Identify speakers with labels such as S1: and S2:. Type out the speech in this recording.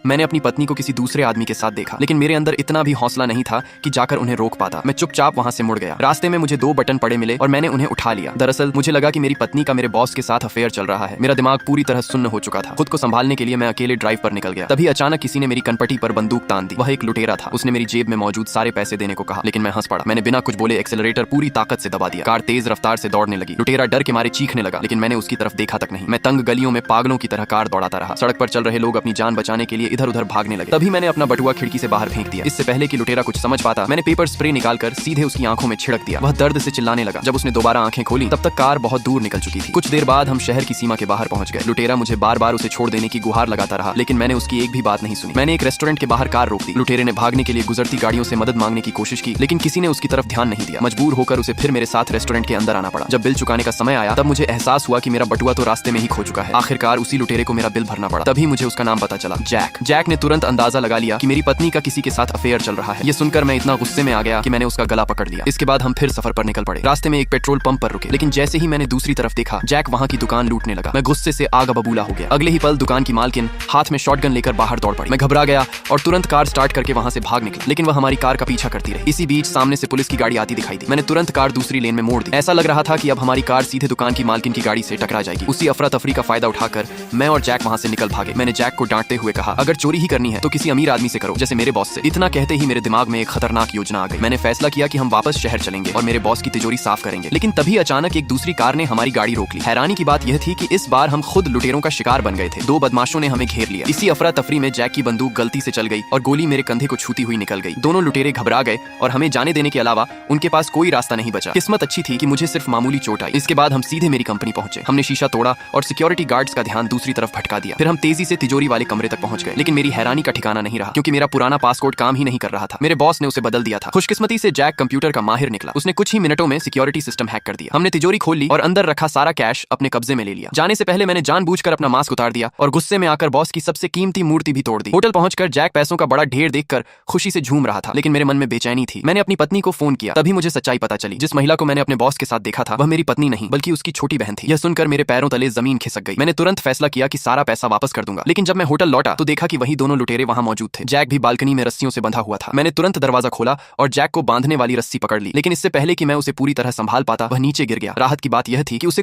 S1: मैंने अपनी पत्नी को किसी दूसरे आदमी के साथ देखा, लेकिन मेरे अंदर इतना भी हौसला नहीं था कि जाकर उन्हें रोक पाता। मैं चुपचाप वहां से मुड़ गया। रास्ते में मुझे 2 बटन पड़े मिले और मैंने उन्हें उठा लिया। दरअसल मुझे लगा कि मेरी पत्नी का मेरे बॉस के साथ अफेयर चल रहा है। मेरा दिमाग पूरी तरह सुन्न हो चुका था। खुद को संभालने के लिए मैं अकेले ड्राइव पर निकल गया। तभी अचानक किसी ने मेरी कनपटी पर बंदूक तान दी। वह एक लुटेरा था। उसने मेरी जेब में मौजूद सारे पैसे देने को कहा, लेकिन मैं हंस पड़ा। मैंने बिना कुछ बोले एक्सेलरेटर पूरी ताकत से दबा दिया। कार तेज रफ्तार से दौड़ने लगी। लुटेरा डर के मारे चीखने लगा, लेकिन मैंने उसकी तरफ देखा तक नहीं। मैं तंग गलियों में पागलों की तरह कार दौड़ाता रहा। सड़क पर चल रहे लोग अपनी जान बचाने के लिए इधर उधर भागने लगे। तभी मैंने अपना बटुआ खिड़की से बाहर फेंक दिया। इससे पहले कि लुटेरा कुछ समझ पाता, मैंने पेपर स्प्रे निकालकर सीधे उसकी आंखों में छिड़क दिया। वह दर्द से चिल्लाने लगा। जब उसने दोबारा आंखें खोली, तब तक कार बहुत दूर निकल चुकी थी। कुछ देर बाद हम शहर की सीमा के बाहर पहुंच गए। लुटेरा मुझे बार बार उसे छोड़ देने की गुहार लगाता रहा, लेकिन मैंने उसकी एक भी बात नहीं सुनी। मैंने एक रेस्टोरेंट के बाहर कार रोक दी। लुटेरे ने भागने के लिए गुजरती गाड़ियों से मदद मांगने की कोशिश की, लेकिन किसी ने उसकी तरफ ध्यान नहीं दिया। मजबूर होकर उसे फिर मेरे साथ रेस्टोरेंट के अंदर आना पड़ा। जब बिल चुकाने का समय आया, तब मुझे एहसास हुआ कि मेरा बटुआ तो रास्ते में ही खो चुका है। आखिरकार उसी लुटेरे को मेरा बिल भरना पड़ा। तभी मुझे उसका नाम पता चला, जैक। जैक ने तुरंत अंदाजा लगा लिया कि मेरी पत्नी का किसी के साथ अफेयर चल रहा है। ये सुनकर मैं इतना गुस्से में आ गया कि मैंने उसका गला पकड़ लिया। इसके बाद हम फिर सफर पर निकल पड़े। रास्ते में एक पेट्रोल पंप पर रुके, लेकिन जैसे ही मैंने दूसरी तरफ देखा, जैक वहां की दुकान लूटने लगा। मैं गुस्से से आग बबूला हो गया। अगले ही पल दुकान की मालकिन हाथ में शॉटगन लेकर बाहर दौड़ पड़ी। मैं घबरा गया और तुरंत कार स्टार्ट करके वहां से भाग निकला, लेकिन वह हमारी कार का पीछा करती रही। इसी बीच सामने से पुलिस की गाड़ी आती दिखाई दी। मैंने तुरंत कार दूसरी लेन में मोड़ दी। ऐसा लग रहा था कि अब हमारी कार सीधे दुकान की मालकिन की गाड़ी से टकरा जाएगी। उसी अफरा तफरी का फायदा उठाकर मैं और जैक वहां से निकल भागे। मैंने जैक को डांटते हुए कहा, अगर चोरी ही करनी है तो किसी अमीर आदमी से करो, जैसे मेरे बॉस से। इतना कहते ही मेरे दिमाग में एक खतरनाक योजना आ गई। मैंने फैसला किया कि हम वापस शहर चलेंगे और मेरे बॉस की तिजोरी साफ करेंगे। लेकिन तभी अचानक एक दूसरी कार ने हमारी गाड़ी रोक ली। हैरानी की बात यह थी कि इस बार हम खुद लुटेरों का शिकार बन गए थे। 2 बदमाशों ने हमें घेर लिया। इसी अफरा तफरी में जैक की बंदूक गलती से चल गई और गोली मेरे कंधे को छूती हुई निकल गई। दोनों लुटेरे घबरा गए और हमें जाने देने के अलावा उनके पास कोई रास्ता नहीं बचा। किस्मत अच्छी थी कि मुझे सिर्फ मामूली चोट आई। इसके बाद हम सीधे मेरी कंपनी पहुंचे। हमने शीशा तोड़ा और सिक्योरिटी गार्ड्स का ध्यान दूसरी तरफ भटका दिया। फिर हम तेजी से तिजोरी वाले कमरे तक पहुंच गए, लेकिन मेरी हैरानी का ठिकाना नहीं रहा, क्योंकि मेरा पुराना पासपोर्ट काम ही नहीं कर रहा था। मेरे बॉस ने उसे बदल दिया था। खुशकिस्मती से जैक कंप्यूटर का माहिर निकला। उसने कुछ ही मिनटों में सिक्योरिटी सिस्टम हैक कर दिया। हमने तिजोरी खोल ली और अंदर रखा सारा कैश अपने कब्जे में ले लिया। जाने से पहले मैंने जानबूझकर अपना मास्क उतार दिया और गुस्से में आकर बॉस की सबसे कीमती मूर्ति भी तोड़ दी। होटल पहुंचकर जैक पैसों का बड़ा ढेर देखकर खुशी से झूम रहा था, लेकिन मेरे मन में बेचैनी थी। मैंने अपनी पत्नी को फोन किया। तभी मुझे सच्चाई पता चली। जिस महिला को मैंने अपने बॉस के साथ देखा था, वह मेरी पत्नी नहीं बल्कि उसकी छोटी बहन थी। यह सुनकर मेरे पैरों तले जमीन खिसक गई। मैंने तुरंत फैसला किया कि सारा पैसा वापस कर दूंगा। लेकिन जब मैं होटल लौटा तो देखा कि वही दोनों लुटेरे वहां मौजूद थे। जैक भी बालकनी में रस्सियों से बंधा हुआ था। मैंने तुरंत दरवाजा खोला और जैक को बांधने वाली रस्सी पकड़ ली, लेकिन इससे पहले कि मैं उसे पूरी तरह संभाल पाता, वह नीचे गिर गया। राहत की बात यह थी कि उसे कोई